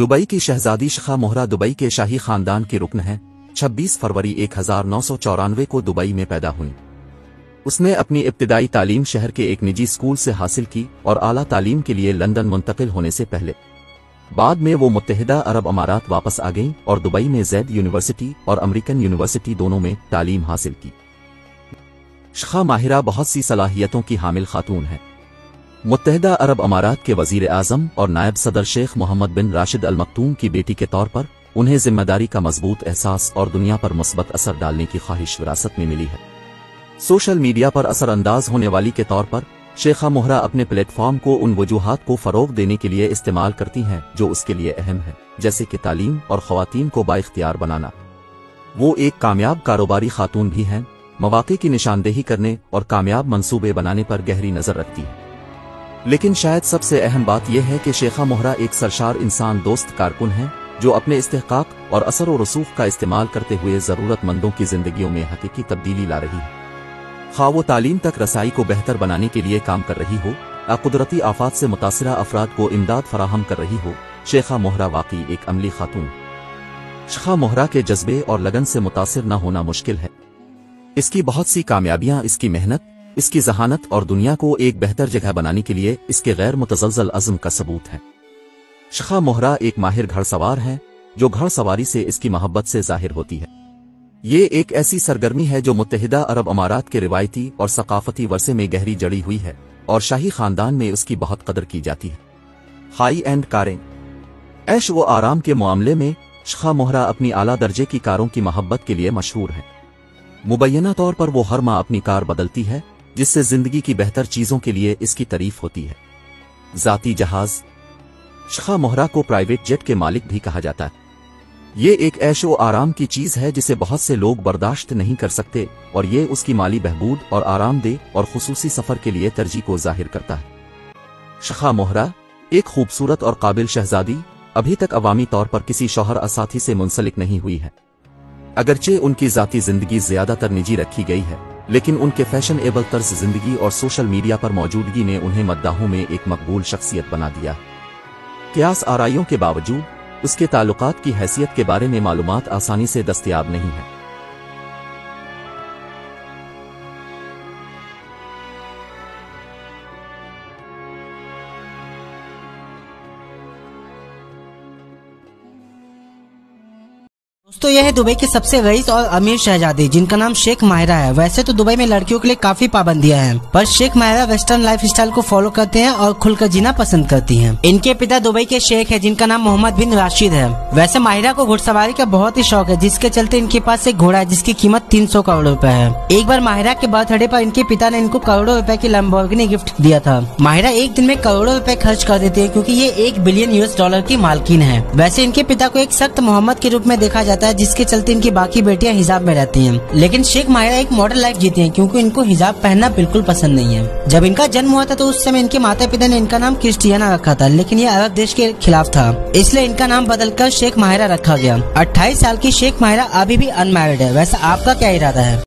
Dubai की शहजादी शिखा मोहरा Dubai के शाही खानदान की रुकन है। 26 फरवरी 1994 को दुबई में पैदा हुई। उसने अपनी इब्तिदाई तालीम शहर के एक निजी स्कूल से हासिल की और आला तालीम के लिए लंदन मुंतकिल होने से पहले बाद में वो मुत्तहिदा अरब अमारात वापस आ गईं और दुबई में ज़ैद यूनिवर्सिटी और अमेरिकन यूनिवर्सिटी दोनों में तालीम हासिल की। शिखा माहिरा बहुत सी सलाहियतों की हामिल खातून है। मुत्तहिदा अरब अमारात के वजीर आज़म और नायब सदर शेख मोहम्मद बिन राशिद अल मक्तूम की बेटी के तौर पर उन्हें जिम्मेदारी का मजबूत एहसास और दुनिया पर मुस्बत असर डालने की ख्वाहिश विरासत में मिली है। सोशल मीडिया पर असरअंदाज होने वाली के तौर पर शेखा मोहरा अपने प्लेटफॉर्म को उन वजूहात को फरोग देने के लिए इस्तेमाल करती हैं जो उसके लिए अहम है, जैसे कि तालीम और ख़वातीन को बाइख्तियार बनाना। वो एक कामयाब कारोबारी खातून भी हैं, मौक़े की निशानदेही करने और कामयाब मंसूबे बनाने पर गहरी नज़र रखती है। लेकिन शायद सबसे अहम बात यह है कि शेखा मोहरा एक सरशार इंसान दोस्त कारकुन है जो अपने इस्तेहकाक और असर व रसूख का इस्तेमाल करते हुए ज़रूरतमंदों की जिंदगियों में हकीकी तब्दीली ला रही है। खा वो तालीम तक रसाई को बेहतर बनाने के लिए काम कर रही हो या कुदरती आफात से मुतासिरा अफराद को इमदाद फराहम कर रही हो, शेखा मोहरा वाकई एक अमली खातून। शेखा मोहरा के जज्बे और लगन से मुतासिर न होना मुश्किल है। इसकी बहुत सी कामयाबियां इसकी मेहनत, इसकी जहानत और दुनिया को एक बेहतर जगह बनाने के लिए इसके गैर मुतज़लज़ल अज़्म का सबूत है। शेखा मोहरा एक माहिर घड़सवार है जो घड़सवारी से इसकी मोहब्बत से जाहिर होती है। ये एक ऐसी सरगर्मी है जो मुत्तहिदा अरब अमारात के रिवायती और सकाफती वर्से में गहरी जड़ी हुई है और शाही खानदान में उसकी बहुत कदर की जाती है। हाई एंड कारें। ऐश व आराम के मामले में शेखा मोहरा अपनी आला दर्जे की कारों की मोहब्बत के लिए मशहूर है। मुबैना तौर पर वो हर माह अपनी कार बदलती है, जिससे जिंदगी की बेहतर चीजों के लिए इसकी तारीफ होती है। जाती जहाज। शेखा मोहरा को प्राइवेट जेट के मालिक भी कहा जाता है। ये एक ऐशो आराम की चीज है जिसे बहुत से लोग बर्दाश्त नहीं कर सकते और ये उसकी माली बहबूद और आरामदेह और खुसूसी सफर के लिए तरजीह को जाहिर करता है। शेखा मोहरा एक खूबसूरत और काबिल शहजादी अभी तक अवामी तौर पर किसी शौहर या साथी से मुंसलिक नहीं हुई है। अगरचे उनकी जाती जिंदगी ज्यादातर निजी रखी गई है, लेकिन उनके फैशनेबल तर्ज जिंदगी और सोशल मीडिया पर मौजूदगी ने उन्हें मद्दाहों में एक मकबूल शख्सियत बना दिया। कियास आराइयों के बावजूद उसके ताल्लुकात की हैसियत के बारे में मालूमात आसानी से दस्तयाब नहीं है। दोस्तों, यह है दुबई की सबसे रईस और अमीर शहजादी जिनका नाम शेख माहिरा है। वैसे तो दुबई में लड़कियों के लिए काफी पाबंदियां हैं, पर Sheikh Mahira western lifestyle को फॉलो करते हैं और खुलकर जीना पसंद करती हैं। इनके पिता दुबई के शेख है जिनका नाम मोहम्मद बिन राशिद है। वैसे माहिरा को घुड़सवारी का बहुत ही शौक है, जिसके चलते इनके पास एक घोड़ा है जिसकी कीमत 300 करोड़ रुपए है। एक बार माहिरा के बर्थडे पर इनके पिता ने इनको करोड़ों रुपए की लैम्बोर्गिनी गिफ्ट दिया था। माहिरा एक दिन में करोड़ों रुपए खर्च कर देती है क्योंकि ये $1 बिलियन US की मालकिन है। वैसे इनके पिता को एक सख्त मोहम्मद के रूप में देखा जाता है, जिसके चलते इनकी बाकी बेटियां हिजाब में रहती हैं। लेकिन शेख माहिरा एक मॉडर्न लाइफ जीती हैं क्योंकि इनको हिजाब पहनना बिल्कुल पसंद नहीं है। जब इनका जन्म हुआ था तो उस समय इनके माता पिता ने इनका नाम क्रिस्टियाना रखा था, लेकिन ये अरब देश के खिलाफ था, इसलिए इनका नाम बदलकर शेख माहिरा रखा गया। 28 साल की शेख माहिरा अभी भी अनमैरिड है। वैसे आपका क्या इरादा है?